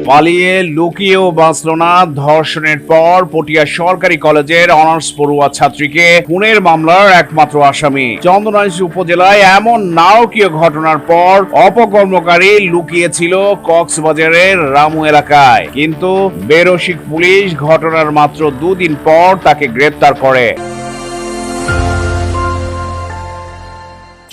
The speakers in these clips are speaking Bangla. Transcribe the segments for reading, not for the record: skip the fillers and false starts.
পালিয়ে লুকিয়েও বাঁচল না ধর্ষণের পর পটিয়া সরকারি কলেজের অনার্স পড়ুয়া ছাত্রীকে খুনের মামলার একমাত্র আসামি। চন্দনাইশ উপজেলায় এমন নারকীয় ঘটনার পর অপকর্মকারী লুকিয়েছিল কক্সবাজারের রামু এলাকায়, কিন্তু বেরসিক পুলিশ ঘটনার মাত্র 2 দিন পর তাকে গ্রেপ্তার করে।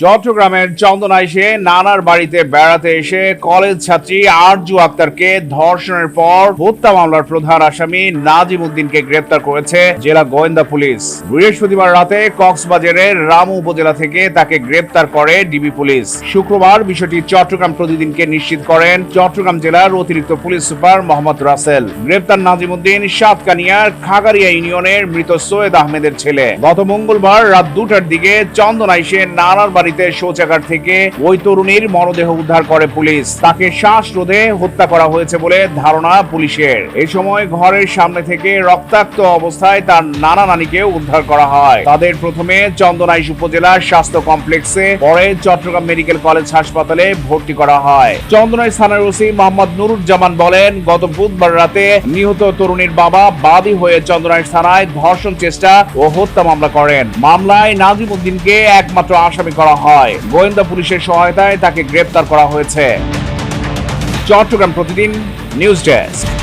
চট্টগ্রামের চন্দনাইশে নানার বাড়িতে বেড়াতে এসে কলেজ ছাত্রী আরজু আক্তারকে ধর্ষণের পর হত্যা মামলার প্রধান আসামি নাজিম উদ্দিনকে গ্রেপ্তার করেছে জেলা গোয়েন্দা পুলিশ। বৃহস্পতিবার রাতে কক্সবাজারের রামু উপজেলা থেকে তাকে গ্রেপ্তার করে ডিবি পুলিশ। শুক্রবার বিষয়টি চট্টগ্রাম প্রতিদিনকে নিশ্চিত করেন চট্টগ্রাম জেলার অতিরিক্ত পুলিশ সুপার মোহাম্মদ রাসেল। গ্রেপ্তার নাজিম উদ্দিন সাতকানিয়ার খাগারিয়া ইউনিয়নের মৃত সৈয়দ আহমেদের ছেলে। গত মঙ্গলবার রাত 2টার দিকে চন্দনাইশে নানার বাড়িতে শৌচাগার থেকে ওই তরুণীর মরদেহ উদ্ধার করে পুলিশ। তাকে শ্বাসরোধে হত্যা করা হয়েছে বলে ধারণা পুলিশের। এই সময় ঘরের সামনে থেকে রক্তাক্ত অবস্থায় তার নানা নানিকে উদ্ধার করা হয়। তাদের প্রথমে চন্দনাইশ উপজেলার স্বাস্থ্য কমপ্লেক্সে, পরে চট্টগ্রাম মেডিকেল কলেজ হাসপাতালে ভর্তি করা হয়। চন্দনাইশ থানার ওসি মোহাম্মদ নুরুজ্জামান বলেন, গত বুধবার রাতে নিহত তরুণীর বাবা বাদী হয়ে চন্দনাইশ থানায় ধর্ষণ চেষ্টা ও হত্যা মামলা করেন। মামলায় নাজিম উদ্দিনকে একমাত্র আসামি করা হয়। গোয়েন্দা পুলিশের সহায়তায় তাকে গ্রেপ্তার করা হয়েছে। চট্টগ্রাম প্রতিদিন নিউজ ডেস্ক।